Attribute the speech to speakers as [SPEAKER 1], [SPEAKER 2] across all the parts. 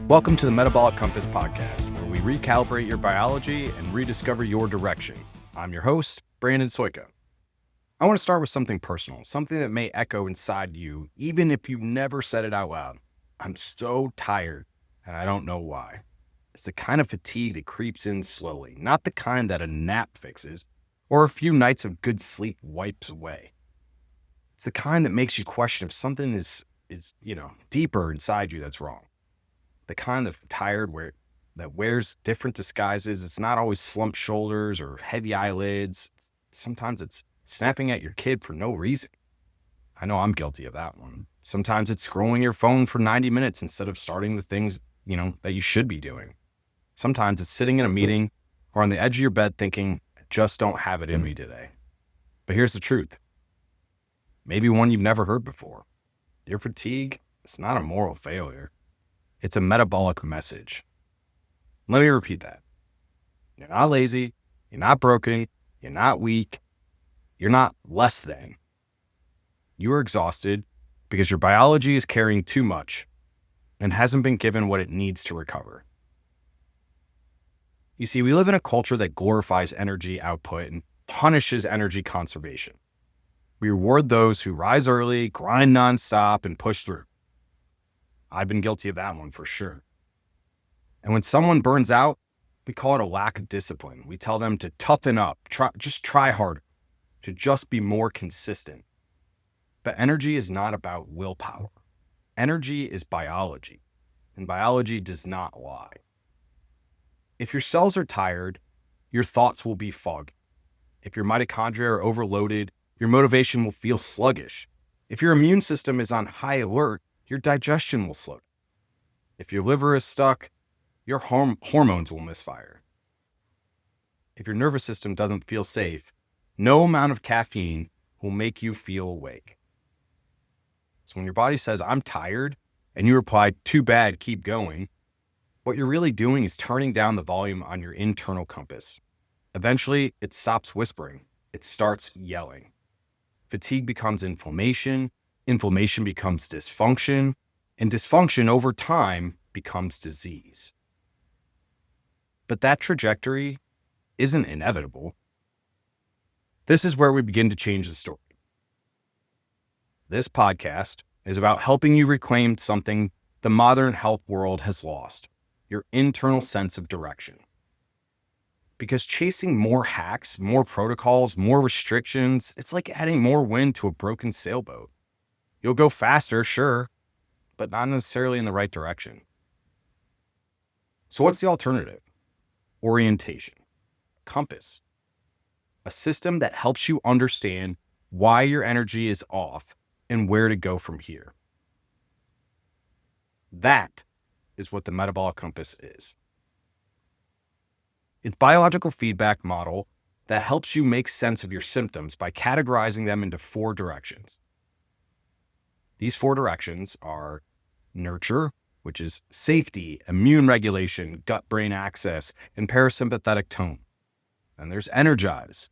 [SPEAKER 1] Welcome to the Metabolic Compass podcast, where we recalibrate your biology and rediscover your direction. I'm your host, Brandon Soika. I want to start with something personal, something that may echo inside you, even if you never said it out loud. I'm so tired, and I don't know why. It's the kind of fatigue that creeps in slowly, not the kind that a nap fixes, or a few nights of good sleep wipes away. It's the kind that makes you question if something is deeper inside you that's wrong. The kind of tired that wears different disguises. It's not always slumped shoulders or heavy eyelids. Sometimes it's snapping at your kid for no reason. I know I'm guilty of that one. Sometimes it's scrolling your phone for 90 minutes instead of starting the things, that you should be doing. Sometimes it's sitting in a meeting or on the edge of your bed thinking, I just don't have it in me today. But here's the truth. Maybe one you've never heard before. Your fatigue is not a moral failure. It's a metabolic message. Let me repeat that. You're not lazy. You're not broken. You're not weak. You're not less than. You are exhausted because your biology is carrying too much and hasn't been given what it needs to recover. You see, we live in a culture that glorifies energy output and punishes energy conservation. We reward those who rise early, grind nonstop, and push through. I've been guilty of that one for sure. And when someone burns out, we call it a lack of discipline. We tell them to toughen up, try harder, to just be more consistent. But energy is not about willpower. Energy is biology, and biology does not lie. If your cells are tired, your thoughts will be foggy. If your mitochondria are overloaded, your motivation will feel sluggish. If your immune system is on high alert, your digestion will slow. If your liver is stuck, your hormones will misfire. If your nervous system doesn't feel safe, no amount of caffeine will make you feel awake. So when your body says, I'm tired, and you reply, too bad, keep going, what you're really doing is turning down the volume on your internal compass. Eventually, it stops whispering. It starts yelling. Fatigue becomes inflammation. Inflammation becomes dysfunction, and dysfunction over time becomes disease. But that trajectory isn't inevitable. This is where we begin to change the story. This podcast is about helping you reclaim something the modern health world has lost, your internal sense of direction. Because chasing more hacks, more protocols, more restrictions, it's like adding more wind to a broken sailboat. You'll go faster, sure, but not necessarily in the right direction. So what's the alternative? Orientation, compass, a system that helps you understand why your energy is off and where to go from here. That is what the Metabolic Compass is. It's a biological feedback model that helps you make sense of your symptoms by categorizing them into 4 directions. These 4 directions are nurture, which is safety, immune regulation, gut-brain axis, and parasympathetic tone. And there's energize,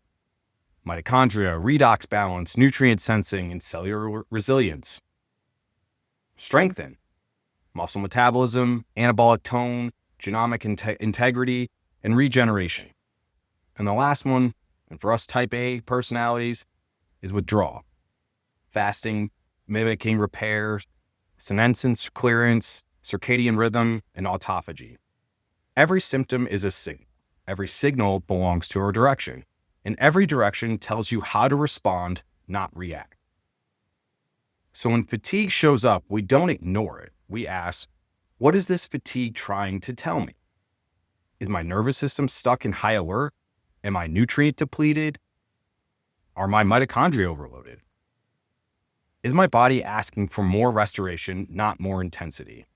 [SPEAKER 1] mitochondria, redox balance, nutrient sensing, and cellular resilience. Strengthen, muscle metabolism, anabolic tone, genomic integrity, and regeneration. And the last one, and for us type A personalities, is withdraw, fasting, mimicking repair, senescence clearance, circadian rhythm, and autophagy. Every symptom is a signal. Every signal belongs to a direction, and every direction tells you how to respond, not react. So when fatigue shows up, we don't ignore it. We ask, what is this fatigue trying to tell me? Is my nervous system stuck in high alert? Am I nutrient depleted? Are my mitochondria overloaded? Is my body asking for more restoration, not more intensity?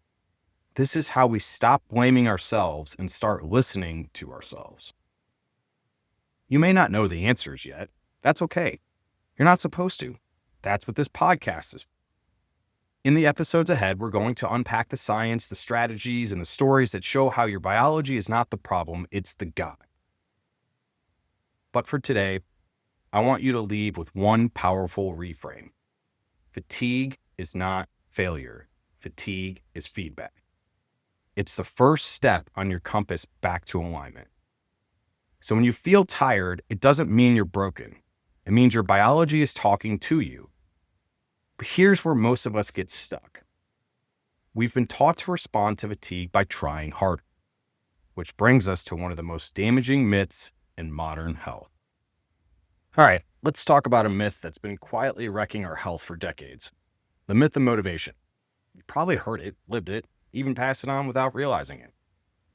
[SPEAKER 1] This is how we stop blaming ourselves and start listening to ourselves. You may not know the answers yet. That's okay. You're not supposed to. That's what this podcast is. In the episodes ahead, we're going to unpack the science, the strategies, and the stories that show how your biology is not the problem, it's the guide. But for today, I want you to leave with one powerful reframe. Fatigue is not failure. Fatigue is feedback. It's the first step on your compass back to alignment. So when you feel tired, it doesn't mean you're broken. It means your biology is talking to you. But here's where most of us get stuck. We've been taught to respond to fatigue by trying harder, which brings us to one of the most damaging myths in modern health. All right, let's talk about a myth that's been quietly wrecking our health for decades. The myth of motivation. You probably heard it, lived it, even passed it on without realizing it.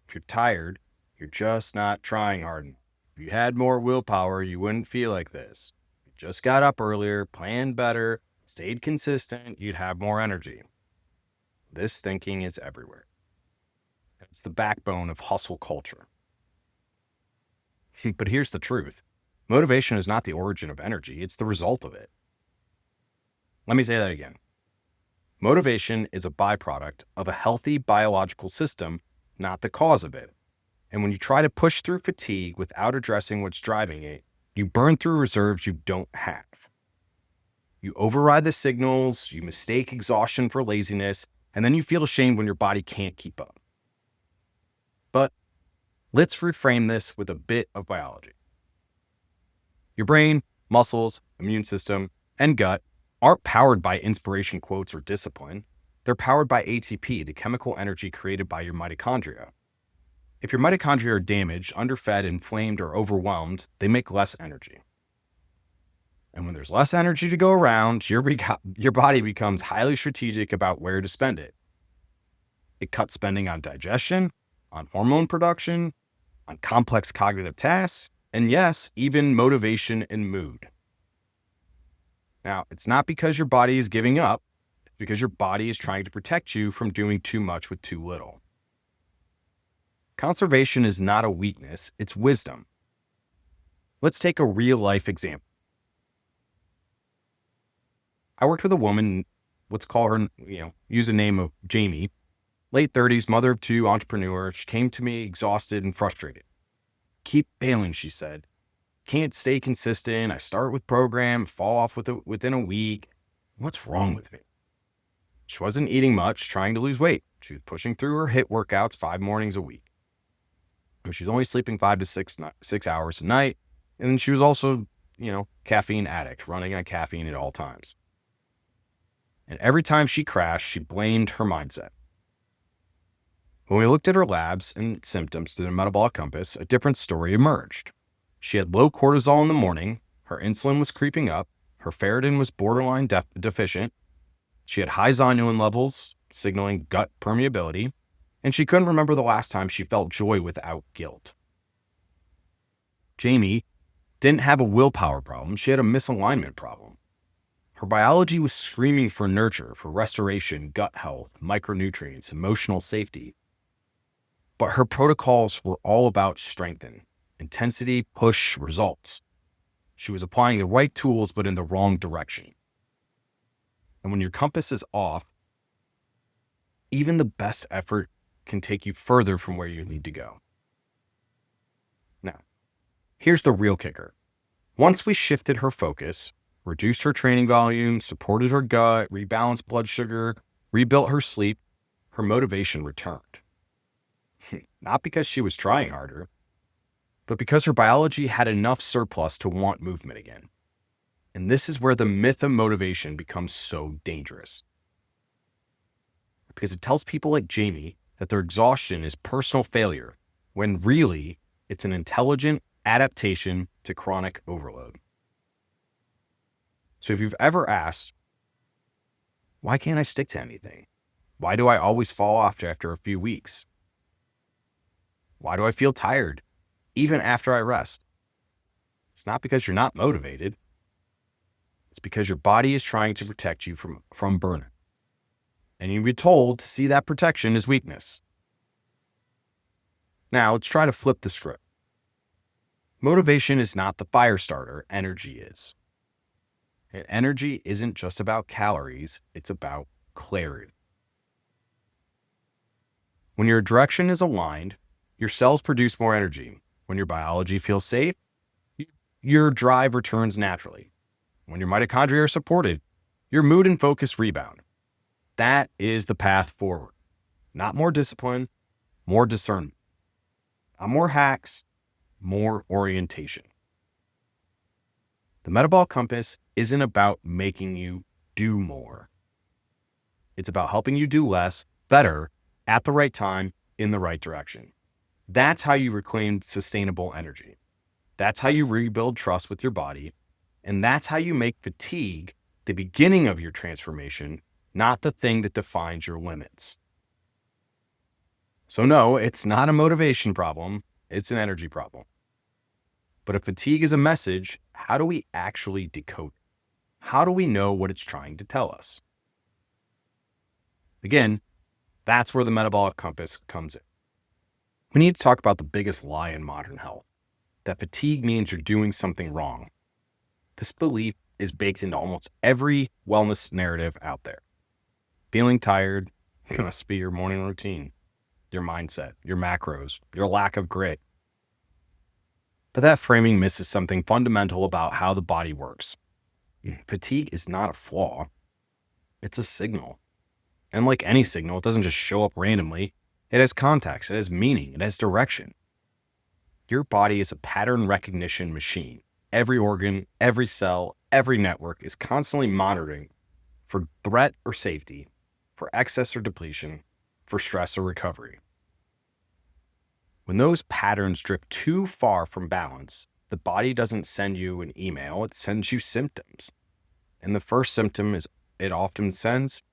[SPEAKER 1] If you're tired, you're just not trying hard enough. If you had more willpower, you wouldn't feel like this. If you just got up earlier, planned better, stayed consistent, you'd have more energy. This thinking is everywhere. It's the backbone of hustle culture. But here's the truth. Motivation is not the origin of energy, it's the result of it. Let me say that again. Motivation is a byproduct of a healthy biological system, not the cause of it. And when you try to push through fatigue without addressing what's driving it, you burn through reserves you don't have. You override the signals, you mistake exhaustion for laziness, and then you feel ashamed when your body can't keep up. But let's reframe this with a bit of biology. Your brain, muscles, immune system, and gut aren't powered by inspiration quotes or discipline. They're powered by ATP, the chemical energy created by your mitochondria. If your mitochondria are damaged, underfed, inflamed, or overwhelmed, they make less energy. And when there's less energy to go around, your body becomes highly strategic about where to spend it. It cuts spending on digestion, on hormone production, on complex cognitive tasks, and yes, even motivation and mood. Now, it's not because your body is giving up, it's because your body is trying to protect you from doing too much with too little. Conservation is not a weakness, it's wisdom. Let's take a real-life example. I worked with a woman, let's call her, use the name of Jamie, late 30s, mother of 2, entrepreneur. She came to me exhausted and frustrated. Keep failing, she said. Can't stay consistent. I start with program, fall off within a week. What's wrong with me? She wasn't eating much, trying to lose weight. She was pushing through her HIIT workouts 5 mornings a week. She was only sleeping 5 to 6 hours a night. And then she was also, caffeine addict, running on caffeine at all times. And every time she crashed, she blamed her mindset. When we looked at her labs and symptoms through the Metabolic Compass, a different story emerged. She had low cortisol in the morning, her insulin was creeping up, her ferritin was borderline deficient, she had high zonulin levels, signaling gut permeability, and she couldn't remember the last time she felt joy without guilt. Jamie didn't have a willpower problem, she had a misalignment problem. Her biology was screaming for nurture, for restoration, gut health, micronutrients, emotional safety. But her protocols were all about strengthen, intensity, push, results. She was applying the right tools, but in the wrong direction. And when your compass is off, even the best effort can take you further from where you need to go. Now, here's the real kicker. Once we shifted her focus, reduced her training volume, supported her gut, rebalanced blood sugar, rebuilt her sleep, her motivation returned. Not because she was trying harder, but because her biology had enough surplus to want movement again. And this is where the myth of motivation becomes so dangerous. Because it tells people like Jamie that their exhaustion is personal failure, when really it's an intelligent adaptation to chronic overload. So if you've ever asked, why can't I stick to anything? Why do I always fall off after a few weeks? Why do I feel tired, even after I rest? It's not because you're not motivated. It's because your body is trying to protect you from burnout. And you'll be told to see that protection as weakness. Now, let's try to flip the script. Motivation is not the fire starter, energy is. And energy isn't just about calories, it's about clarity. When your direction is aligned, your cells produce more energy. When your biology feels safe, your drive returns naturally. When your mitochondria are supported, your mood and focus rebound. That is the path forward. Not more discipline, more discernment. Not more hacks, more orientation. The Metabolic Compass isn't about making you do more. It's about helping you do less, better, at the right time, in the right direction. That's how you reclaim sustainable energy. That's how you rebuild trust with your body. And that's how you make fatigue the beginning of your transformation, not the thing that defines your limits. So no, it's not a motivation problem. It's an energy problem. But if fatigue is a message, how do we actually decode it? How do we know what it's trying to tell us? Again, that's where the Metabolic Compass comes in. We need to talk about the biggest lie in modern health, that fatigue means you're doing something wrong. This belief is baked into almost every wellness narrative out there. Feeling tired must be your morning routine, your mindset, your macros, your lack of grit. But that framing misses something fundamental about how the body works. Fatigue is not a flaw. It's a signal. And like any signal, it doesn't just show up randomly. It has context, it has meaning, it has direction. Your body is a pattern recognition machine. Every organ, every cell, every network is constantly monitoring for threat or safety, for excess or depletion, for stress or recovery. When those patterns drift too far from balance, the body doesn't send you an email, it sends you symptoms. And the first symptom is it often sends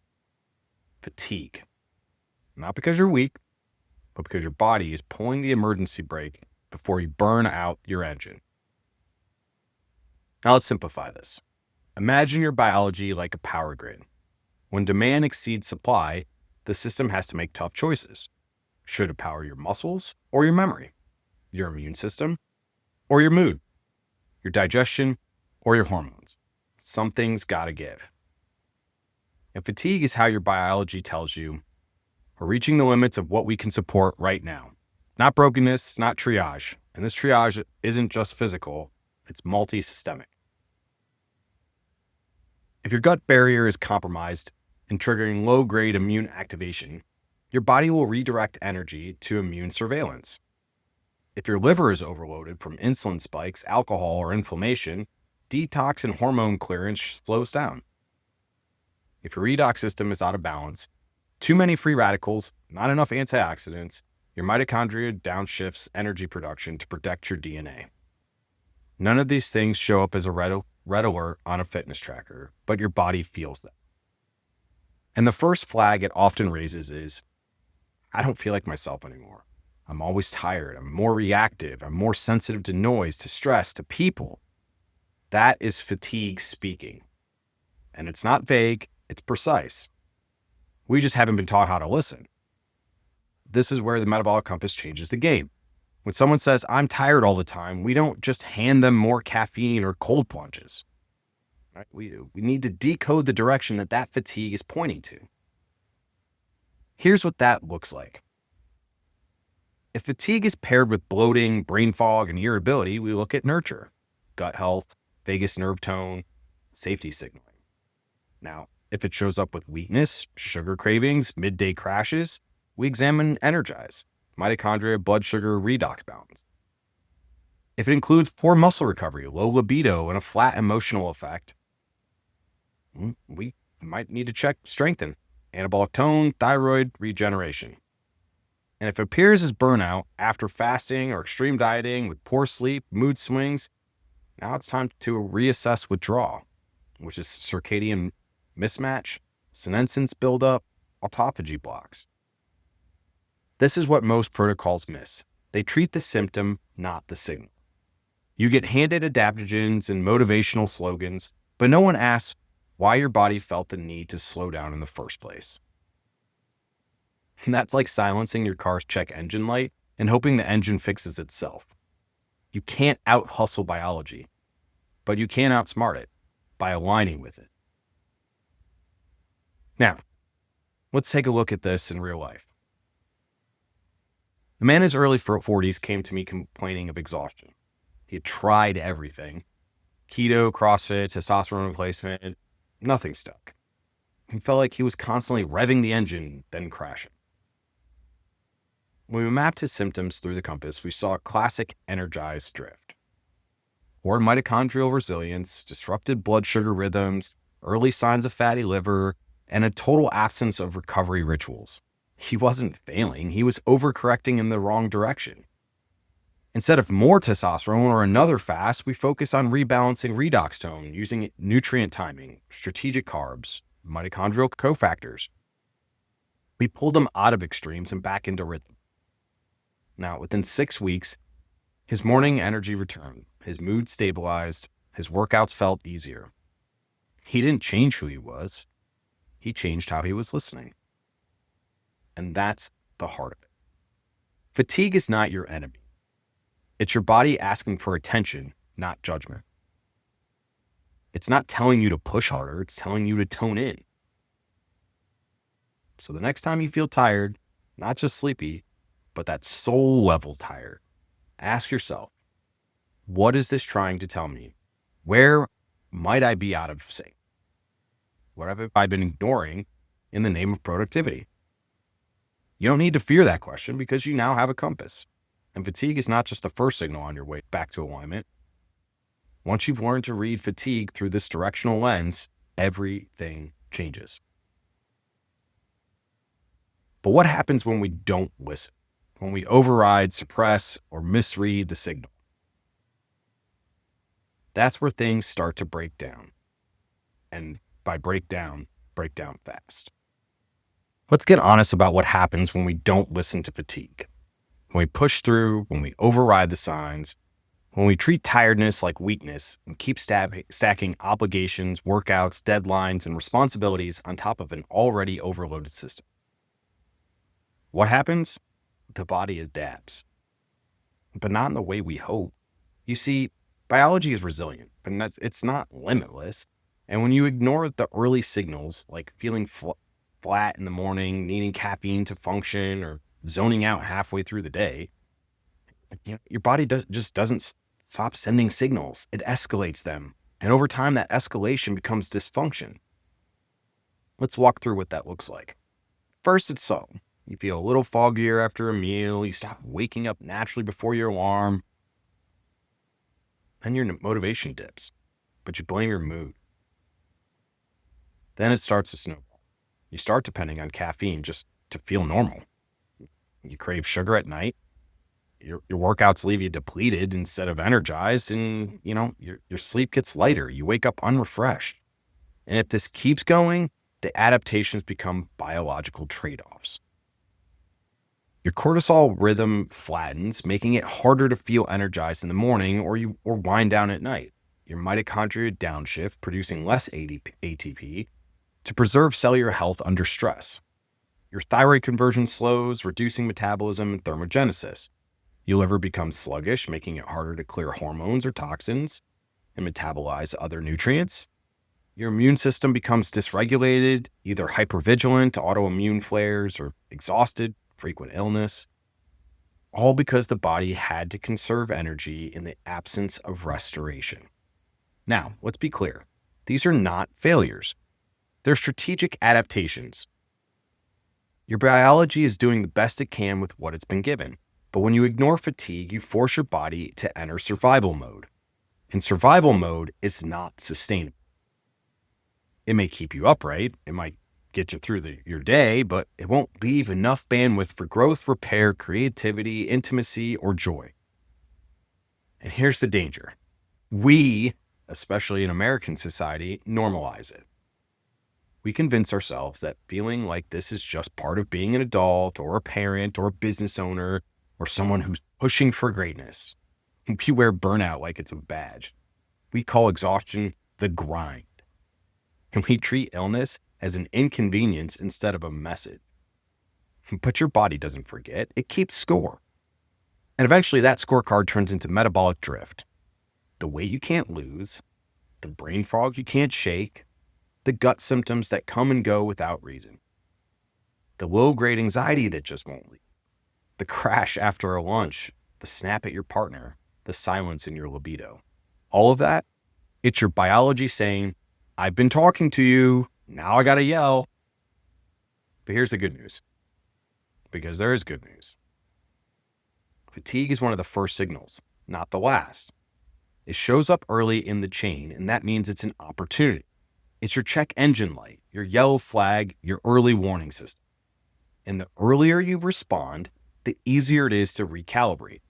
[SPEAKER 1] fatigue. Not because you're weak, but because your body is pulling the emergency brake before you burn out your engine. Now let's simplify this. Imagine your biology like a power grid. When demand exceeds supply, the system has to make tough choices. Should it power your muscles or your memory, your immune system or your mood, your digestion or your hormones? Something's got to give. And fatigue is how your biology tells you we're reaching the limits of what we can support right now. It's not brokenness, it's not triage. And this triage isn't just physical, it's multi-systemic. If your gut barrier is compromised and triggering low-grade immune activation, your body will redirect energy to immune surveillance. If your liver is overloaded from insulin spikes, alcohol, or inflammation, detox and hormone clearance slows down. If your redox system is out of balance, too many free radicals, not enough antioxidants, your mitochondria downshifts energy production to protect your DNA. None of these things show up as a red alert on a fitness tracker, but your body feels them. And the first flag it often raises is, I don't feel like myself anymore. I'm always tired. I'm more reactive. I'm more sensitive to noise, to stress, to people. That is fatigue speaking. And it's not vague, it's precise. We just haven't been taught how to listen. This is where the Metabolic Compass changes the game. When someone says, I'm tired all the time, we don't just hand them more caffeine or cold plunges. Right? We need to decode the direction that fatigue is pointing to. Here's what that looks like. If fatigue is paired with bloating, brain fog, and irritability, we look at nurture, gut health, vagus nerve tone, safety signaling. Now, if it shows up with weakness, sugar cravings, midday crashes, we examine Energize, mitochondria, blood sugar, redox balance. If it includes poor muscle recovery, low libido, and a flat emotional effect, we might need to check strengthen, anabolic tone, thyroid, regeneration. And if it appears as burnout after fasting or extreme dieting with poor sleep, mood swings, now it's time to reassess withdrawal, which is circadian mismatch, senescence buildup, autophagy blocks. This is what most protocols miss. They treat the symptom, not the signal. You get handed adaptogens and motivational slogans, but no one asks why your body felt the need to slow down in the first place. And that's like silencing your car's check engine light and hoping the engine fixes itself. You can't out-hustle biology, but you can outsmart it by aligning with it. Now, let's take a look at this in real life. A man in his early 40s came to me complaining of exhaustion. He had tried everything. Keto, CrossFit, testosterone replacement, nothing stuck. He felt like he was constantly revving the engine, then crashing. When we mapped his symptoms through the compass, we saw a classic Energize drift. Poor mitochondrial resilience, disrupted blood sugar rhythms, early signs of fatty liver, and a total absence of recovery rituals. He wasn't failing, he was overcorrecting in the wrong direction. Instead of more testosterone or another fast, we focused on rebalancing redox tone using nutrient timing, strategic carbs, mitochondrial cofactors. We pulled him out of extremes and back into rhythm. Now, within 6 weeks, his morning energy returned, his mood stabilized, his workouts felt easier. He didn't change who he was, he changed how he was listening. And that's the heart of it. Fatigue is not your enemy. It's your body asking for attention, not judgment. It's not telling you to push harder, it's telling you to tone in. So the next time you feel tired, not just sleepy, but that soul level tired, ask yourself, what is this trying to tell me? Where might I be out of sync? What have I been ignoring in the name of productivity? You don't need to fear that question because you now have a compass. And fatigue is not just the first signal on your way back to alignment. Once you've learned to read fatigue through this directional lens, everything changes. But what happens when we don't listen? When we override, suppress, or misread the signal? That's where things start to break down. And by break down fast. Let's get honest about what happens when we don't listen to fatigue. When we push through, when we override the signs, when we treat tiredness like weakness and keep stacking obligations, workouts, deadlines, and responsibilities on top of an already overloaded system. What happens? The body adapts, but not in the way we hope. You see, biology is resilient, but it's not limitless. And when you ignore the early signals, like feeling flat in the morning, needing caffeine to function, or zoning out halfway through the day, your body just doesn't stop sending signals. It escalates them. And over time, that escalation becomes dysfunction. Let's walk through what that looks like. First, it's subtle. You feel a little foggier after a meal. You stop waking up naturally before your alarm. Then your motivation dips, but you blame your mood. Then it starts to snowball. You start depending on caffeine just to feel normal. You crave sugar at night. Your workouts leave you depleted instead of energized, and your sleep gets lighter. You wake up unrefreshed. And if this keeps going, the adaptations become biological trade-offs. Your cortisol rhythm flattens, making it harder to feel energized in the morning or wind down at night. Your mitochondria downshift, producing less ATP to preserve cellular health under stress. Your thyroid conversion slows, reducing metabolism and thermogenesis. Your liver becomes sluggish, making it harder to clear hormones or toxins and metabolize other nutrients. Your immune system becomes dysregulated, either hypervigilant, autoimmune flares, or exhausted, frequent illness. All because the body had to conserve energy in the absence of restoration. Now, let's be clear. These are not failures. They're strategic adaptations. Your biology is doing the best it can with what it's been given. But when you ignore fatigue, you force your body to enter survival mode. And survival mode is not sustainable. It may keep you upright. It might get you through your day, but it won't leave enough bandwidth for growth, repair, creativity, intimacy, or joy. And here's the danger. We, especially in American society, normalize it. We convince ourselves that feeling like this is just part of being an adult or a parent or a business owner or someone who's pushing for greatness. We wear burnout like it's a badge. We call exhaustion the grind. And we treat illness as an inconvenience instead of a message. But your body doesn't forget. It keeps score. And eventually that scorecard turns into metabolic drift. The weight you can't lose, the brain fog you can't shake, the gut symptoms that come and go without reason, the low-grade anxiety that just won't leave, the crash after a lunch, the snap at your partner, the silence in your libido. All of that, it's your biology saying, I've been talking to you, now I gotta yell. But here's the good news, because there is good news. Fatigue is one of the first signals, not the last. It shows up early in the chain, and that means it's an opportunity. It's your check engine light, your yellow flag, your early warning system. And the earlier you respond, the easier it is to recalibrate.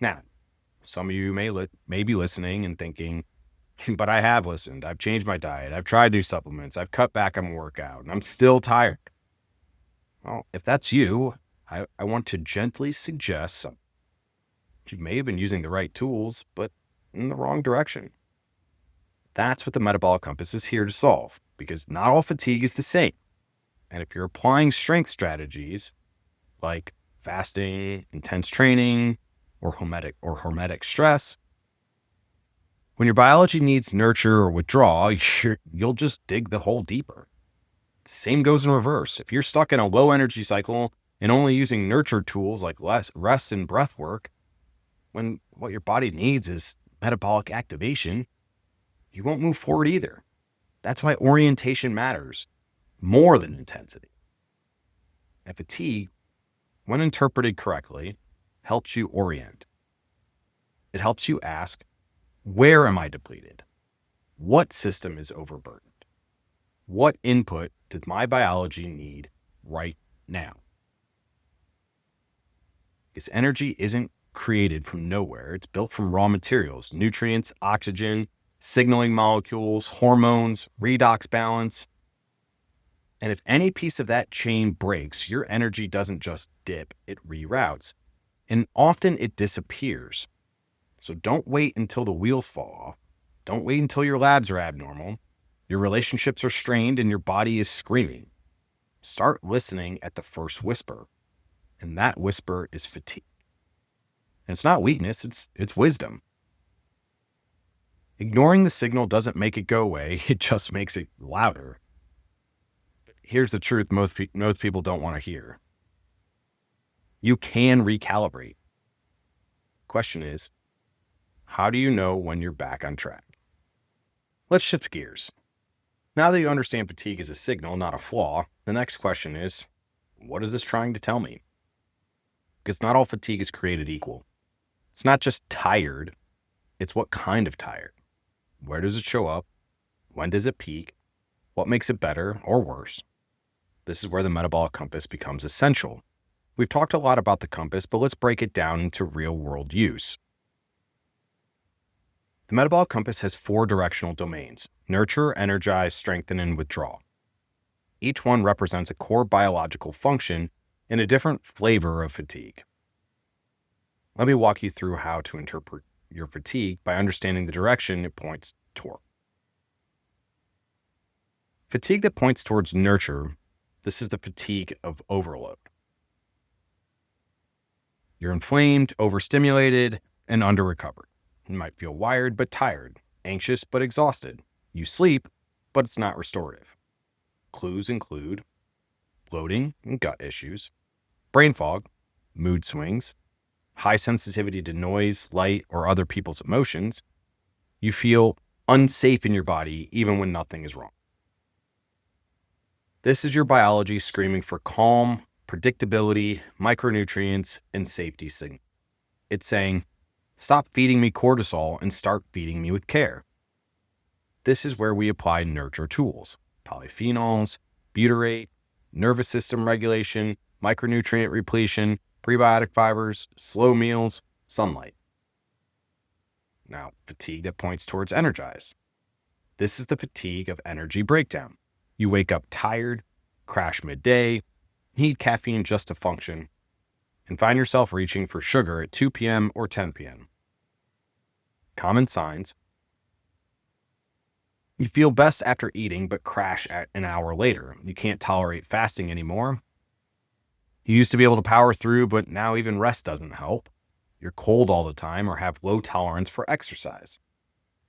[SPEAKER 1] Now, some of you may be listening and thinking, but I have listened. I've changed my diet. I've tried new supplements. I've cut back on workout, and I'm still tired. Well, if that's you, I want to gently suggest you may have been using the right tools, but in the wrong direction. That's what the Metabolic Compass is here to solve, because not all fatigue is the same. And if you're applying strength strategies like fasting, intense training, or hormetic stress, when your biology needs nurture or withdraw, you'll just dig the hole deeper. Same goes in reverse. If you're stuck in a low energy cycle and only using nurture tools like rest and breath work, when what your body needs is metabolic activation, you won't move forward either. That's why orientation matters more than intensity. And fatigue, when interpreted correctly, helps you orient. It helps you ask, where am I depleted? What system is overburdened? What input does my biology need right now? Because energy isn't created from nowhere. It's built from raw materials, nutrients, oxygen, signaling molecules, hormones, redox balance. And if any piece of that chain breaks, your energy doesn't just dip, it reroutes. And often it disappears. So don't wait until the wheels fall off. Don't wait until your labs are abnormal, your relationships are strained, and your body is screaming. Start listening at the first whisper. And that whisper is fatigue. And it's not weakness, it's wisdom. Ignoring the signal doesn't make it go away, it just makes it louder. But here's the truth most people don't want to hear. You can recalibrate. Question is, how do you know when you're back on track? Let's shift gears. Now that you understand fatigue is a signal, not a flaw, the next question is, what is this trying to tell me? Because not all fatigue is created equal. It's not just tired, it's what kind of tired. Where does it show up? When does it peak? What makes it better or worse? This is where the Metabolic Compass becomes essential. We've talked a lot about the compass, but let's break it down into real-world use. The Metabolic Compass has 4 directional domains: nurture, energize, strengthen, and withdraw. Each one represents a core biological function and a different flavor of fatigue. Let me walk you through how to interpret your fatigue by understanding the direction it points toward. Fatigue that points towards nurture, this is the fatigue of overload. You're inflamed, overstimulated, and under-recovered. You might feel wired but tired, anxious but exhausted. You sleep, but it's not restorative. Clues include bloating and gut issues, brain fog, mood swings, high sensitivity to noise, light, or other people's emotions. You feel unsafe in your body even when nothing is wrong. This is your biology screaming for calm, predictability, micronutrients, and safety signal. It's saying, stop feeding me cortisol and start feeding me with care. This is where we apply nurture tools: polyphenols, butyrate, nervous system regulation, micronutrient repletion, prebiotic fibers, slow meals, sunlight. Now, fatigue that points towards energize. This is the fatigue of energy breakdown. You wake up tired, crash midday, need caffeine just to function, and find yourself reaching for sugar at 2 p.m. or 10 p.m. Common signs: you feel best after eating but crash at an hour later. You can't tolerate fasting anymore. You used to be able to power through, but now even rest doesn't help. You're cold all the time or have low tolerance for exercise.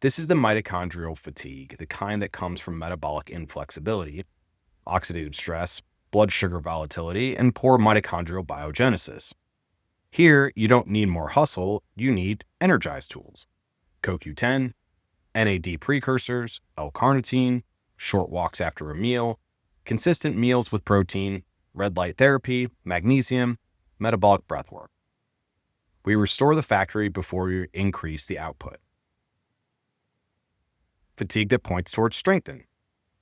[SPEAKER 1] This is the mitochondrial fatigue, the kind that comes from metabolic inflexibility, oxidative stress, blood sugar volatility, and poor mitochondrial biogenesis. Here, you don't need more hustle, you need Energize tools: CoQ10, NAD precursors, L-carnitine, short walks after a meal, consistent meals with protein, red light therapy, magnesium, metabolic breathwork. We restore the factory before we increase the output. Fatigue that points towards strengthening.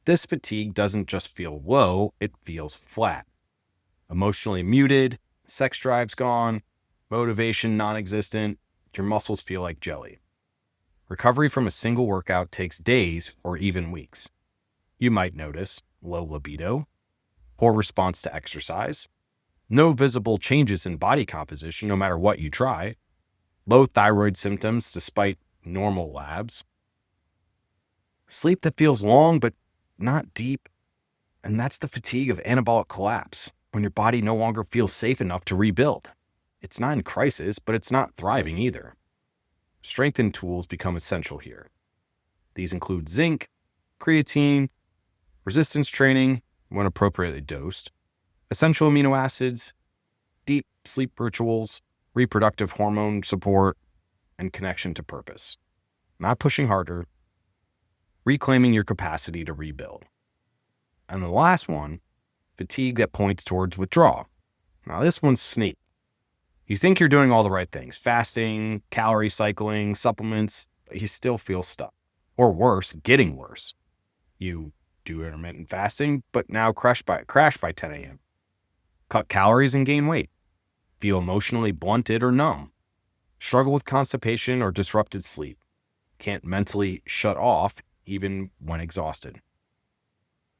[SPEAKER 1] This fatigue doesn't just feel low, it feels flat. Emotionally muted, sex drive's gone, motivation non-existent, your muscles feel like jelly. Recovery from a single workout takes days or even weeks. You might notice low libido, poor response to exercise, no visible changes in body composition no matter what you try, low thyroid symptoms despite normal labs, sleep that feels long but not deep, and that's the fatigue of anabolic collapse, when your body no longer feels safe enough to rebuild. It's not in crisis, but it's not thriving either. Strengthen tools become essential here. These include zinc, creatine, resistance training when appropriately dosed, essential amino acids, deep sleep rituals, reproductive hormone support, and connection to purpose. Not pushing harder, reclaiming your capacity to rebuild. And the last one, fatigue that points towards withdrawal. Now this one's sneaky. You think you're doing all the right things, fasting, calorie cycling, supplements, but you still feel stuck. Or worse, getting worse. You do intermittent fasting, but now crash by 10 a.m. Cut calories and gain weight. Feel emotionally blunted or numb. Struggle with constipation or disrupted sleep. Can't mentally shut off even when exhausted.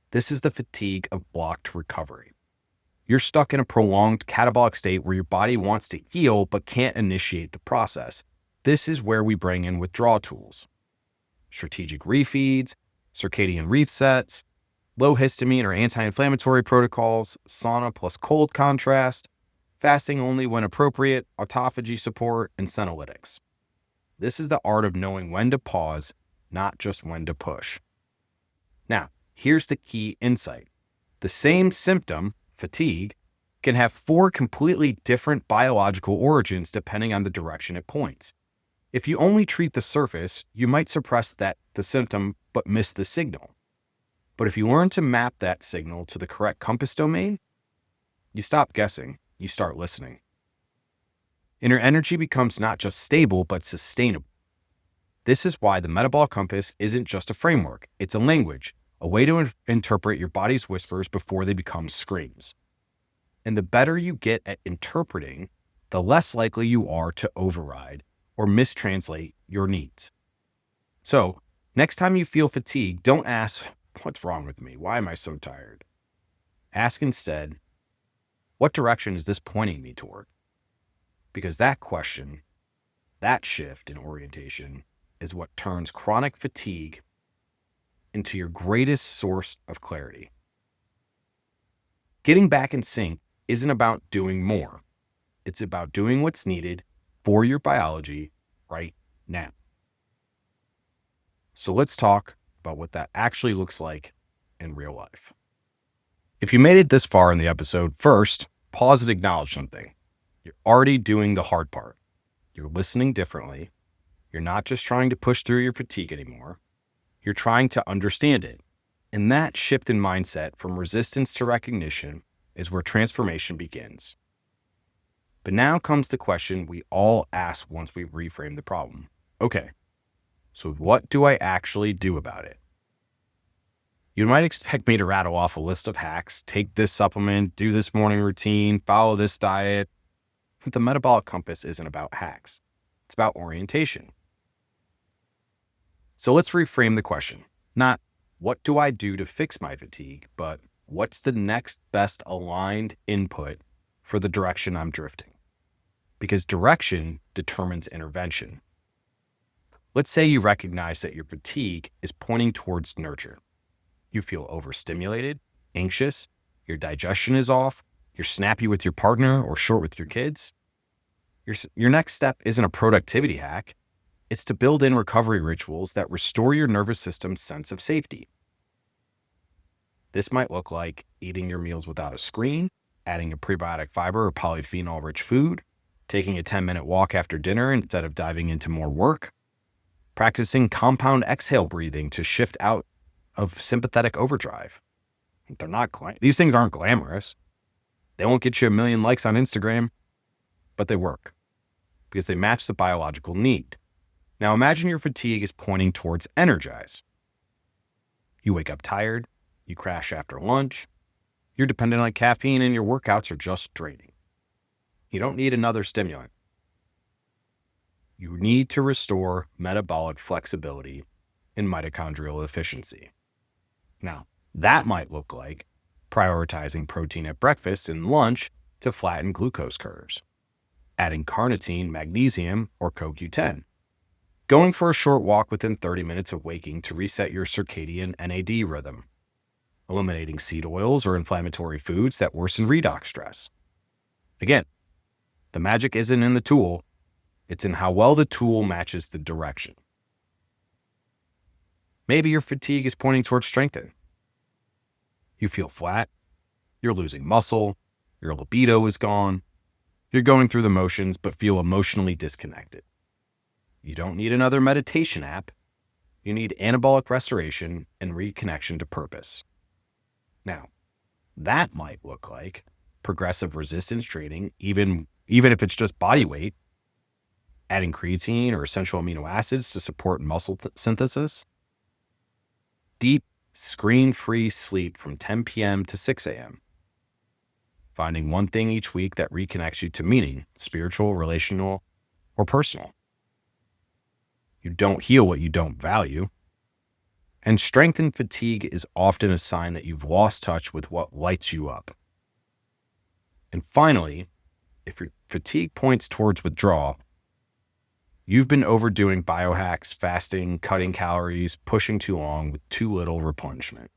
[SPEAKER 1] This is the fatigue of blocked recovery. You're stuck in a prolonged catabolic state where your body wants to heal but can't initiate the process. This is where we bring in withdrawal tools. Strategic refeeds, circadian resets, low histamine or anti-inflammatory protocols, sauna plus cold contrast, fasting only when appropriate, autophagy support, and senolytics. This is the art of knowing when to pause, not just when to push. Now, here's the key insight. The same symptom, fatigue, can have 4 completely different biological origins depending on the direction it points. If you only treat the surface, you might suppress the symptom but miss the signal. But if you learn to map that signal to the correct compass domain, you stop guessing, you start listening. And your energy becomes not just stable but sustainable. This is why the Metabolic Compass isn't just a framework, it's a language, a way to interpret your body's whispers before they become screams. And the better you get at interpreting, the less likely you are to override or mistranslate your needs. So, next time you feel fatigue, don't ask, "What's wrong with me? Why am I so tired?" Ask instead, "What direction is this pointing me toward?" Because that question, that shift in orientation, is what turns chronic fatigue into your greatest source of clarity. Getting back in sync isn't about doing more. It's about doing what's needed for your biology right now. So let's talk about what that actually looks like in real life. If you made it this far in the episode, first, pause and acknowledge something. You're already doing the hard part. You're listening differently. You're not just trying to push through your fatigue anymore. You're trying to understand it. And that shift in mindset from resistance to recognition is where transformation begins. But now comes the question we all ask once we've reframed the problem. Okay, so what do I actually do about it? You might expect me to rattle off a list of hacks, take this supplement, do this morning routine, follow this diet. But the Metabolic Compass isn't about hacks. It's about orientation. So let's reframe the question. Not, what do I do to fix my fatigue, but what's the next best aligned input for the direction I'm drifting? Because direction determines intervention. Let's say you recognize that your fatigue is pointing towards nurture. You feel overstimulated, anxious, your digestion is off, you're snappy with your partner or short with your kids. Your next step isn't a productivity hack. It's to build in recovery rituals that restore your nervous system's sense of safety. This might look like eating your meals without a screen, adding a prebiotic fiber or polyphenol-rich food, taking a 10-minute walk after dinner instead of diving into more work, practicing compound exhale breathing to shift out of sympathetic overdrive. These things aren't glamorous. They won't get you 1 million likes on Instagram, but they work. because they match the biological need. Now imagine your fatigue is pointing towards Energize. You wake up tired, you crash after lunch, you're dependent on caffeine, and your workouts are just draining. You don't need another stimulant. You need to restore metabolic flexibility and mitochondrial efficiency. Now, that might look like prioritizing protein at breakfast and lunch to flatten glucose curves, adding carnitine, magnesium, or CoQ10, going for a short walk within 30 minutes of waking to reset your circadian NAD rhythm, eliminating seed oils or inflammatory foods that worsen redox stress. Again, the magic isn't in the tool, it's in how well the tool matches the direction. Maybe your fatigue is pointing towards strengthening. You feel flat, you're losing muscle, your libido is gone, you're going through the motions but feel emotionally disconnected. You don't need another meditation app. You need anabolic restoration and reconnection to purpose. Now, that might look like progressive resistance training, even if it's just body weight, adding creatine or essential amino acids to support muscle synthesis, deep, screen-free sleep from 10 p.m. to 6 a.m., finding one thing each week that reconnects you to meaning, spiritual, relational, or personal. You don't heal what you don't value. And strength and fatigue is often a sign that you've lost touch with what lights you up. And finally, if your fatigue points towards withdrawal, you've been overdoing biohacks, fasting, cutting calories, pushing too long with too little replenishment.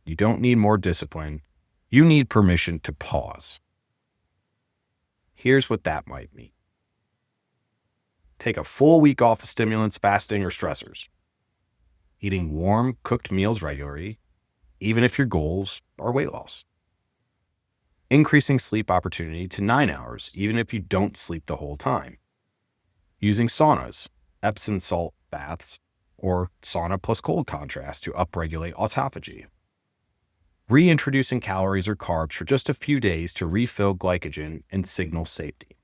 [SPEAKER 1] You don't need more discipline. You need permission to pause. Here's what that might mean. Take a full week off of stimulants, fasting, or stressors. Eating warm, cooked meals regularly, even if your goals are weight loss. Increasing sleep opportunity to 9 hours, even if you don't sleep the whole time. Using saunas, Epsom salt baths, or sauna plus cold contrast to upregulate autophagy. Reintroducing calories or carbs for just a few days to refill glycogen and signal safety.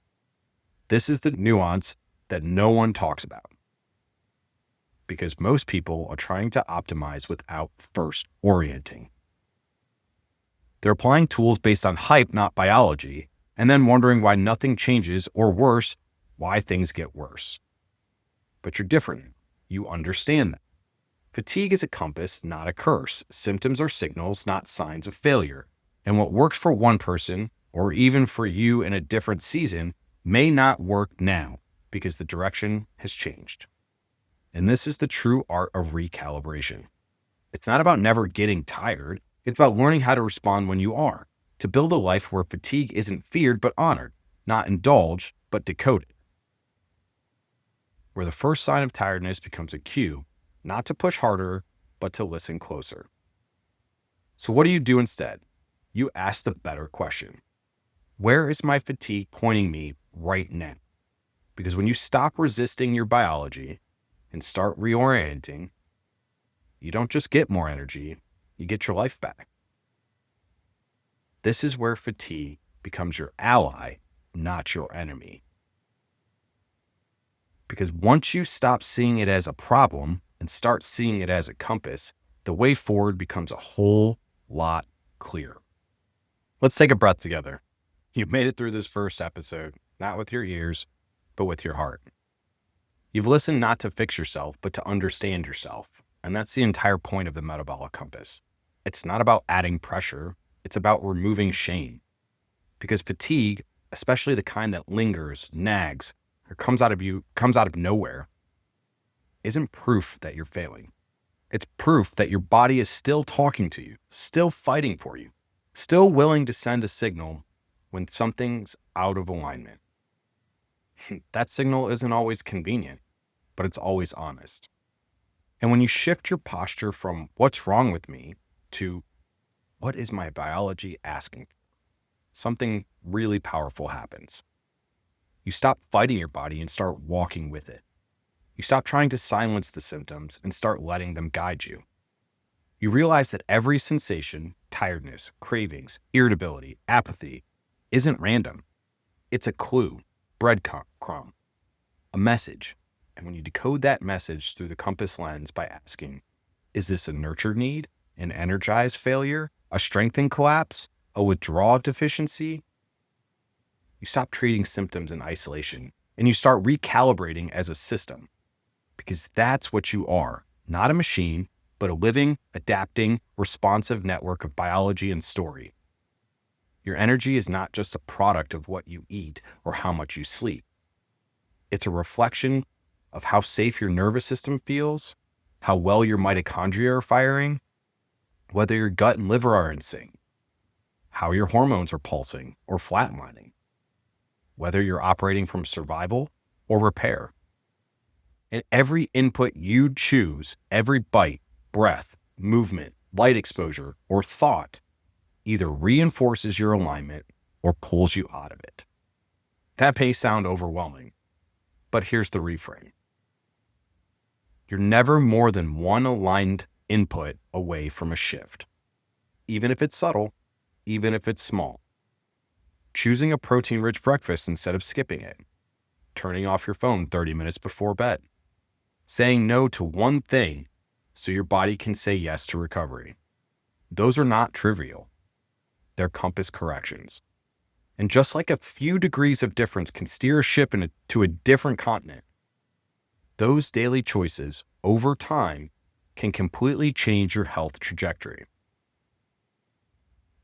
[SPEAKER 1] This is the nuance that no one talks about, because most people are trying to optimize without first orienting. They're applying tools based on hype, not biology, and then wondering why nothing changes, or worse, why things get worse. But you're different. You understand that. Fatigue is a compass, not a curse. Symptoms are signals, not signs of failure. And what works for one person, or even for you in a different season, may not work now, because the direction has changed. And this is the true art of recalibration. It's not about never getting tired. It's about learning how to respond when you are, to build a life where fatigue isn't feared but honored, not indulged but decoded. Where the first sign of tiredness becomes a cue, not to push harder, but to listen closer. So what do you do instead? You ask the better question. Where is my fatigue pointing me right now? Because when you stop resisting your biology and start reorienting, you don't just get more energy, you get your life back. This is where fatigue becomes your ally, not your enemy. Because once you stop seeing it as a problem and start seeing it as a compass, the way forward becomes a whole lot clearer. Let's take a breath together. You've made it through this first episode, not with your ears, but with your heart. You've listened not to fix yourself, but to understand yourself. And that's the entire point of the Metabolic Compass. It's not about adding pressure. It's about removing shame. Because fatigue, especially the kind that lingers, nags, or comes out of nowhere, isn't proof that you're failing. It's proof that your body is still talking to you, still fighting for you, still willing to send a signal when something's out of alignment. That signal isn't always convenient, but it's always honest. And when you shift your posture from what's wrong with me to what is my biology asking for, something really powerful happens. You stop fighting your body and start walking with it. You stop trying to silence the symptoms and start letting them guide you. You realize that every sensation, tiredness, cravings, irritability, apathy, isn't random. It's a clue, breadcrumb, a message. And when you decode that message through the compass lens by asking, is this a nurture need, an Energize failure, a strengthen collapse, a withdrawal deficiency? You stop treating symptoms in isolation and you start recalibrating as a system, because that's what you are, not a machine, but a living, adapting, responsive network of biology and story. Your energy is not just a product of what you eat or how much you sleep. It's a reflection of how safe your nervous system feels, how well your mitochondria are firing, whether your gut and liver are in sync, how your hormones are pulsing or flatlining, whether you're operating from survival or repair. And every input you choose, every bite, breath, movement, light exposure, or thought either reinforces your alignment or pulls you out of it. That may sound overwhelming, but here's the reframe. You're never more than one aligned input away from a shift, even if it's subtle, even if it's small. Choosing a protein-rich breakfast instead of skipping it, turning off your phone 30 minutes before bed, saying no to one thing so your body can say yes to recovery. Those are not trivial. They're compass corrections. And just like a few degrees of difference can steer a ship to a different continent, those daily choices over time can completely change your health trajectory.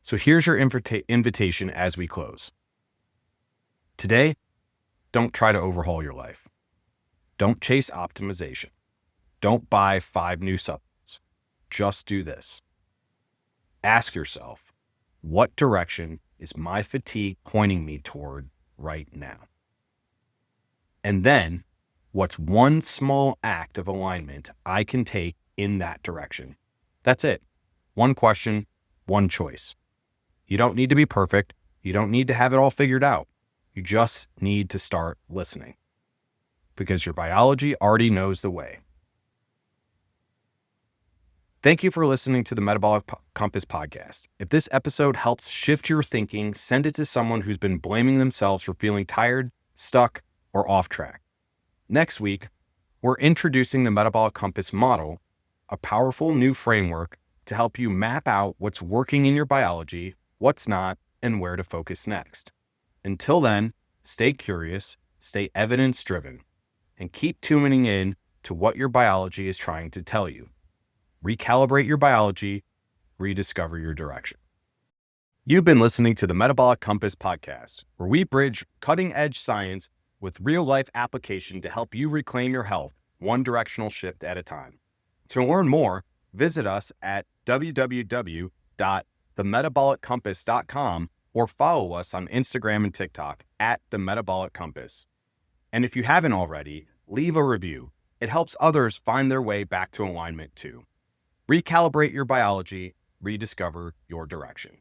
[SPEAKER 1] So here's your invitation as we close. Today, don't try to overhaul your life. Don't chase optimization. Don't buy 5 new supplements. Just do this. Ask yourself, what direction is my fatigue pointing me toward right now? And then, what's one small act of alignment I can take in that direction? That's it. One question, one choice. You don't need to be perfect. You don't need to have it all figured out. You just need to start listening, because your biology already knows the way. Thank you for listening to the Metabolic Compass podcast. If this episode helps shift your thinking, send it to someone who's been blaming themselves for feeling tired, stuck, or off track. Next week, we're introducing the Metabolic Compass model, a powerful new framework to help you map out what's working in your biology, what's not, and where to focus next. Until then, stay curious, stay evidence-driven, and keep tuning in to what your biology is trying to tell you. Recalibrate your biology, rediscover your direction. You've been listening to the Metabolic Compass podcast, where we bridge cutting-edge science with real-life application to help you reclaim your health, one directional shift at a time. To learn more, visit us at www.themetaboliccompass.com or follow us on Instagram and TikTok at The Metabolic Compass. And if you haven't already, leave a review. It helps others find their way back to alignment too. Recalibrate your biology, rediscover your direction.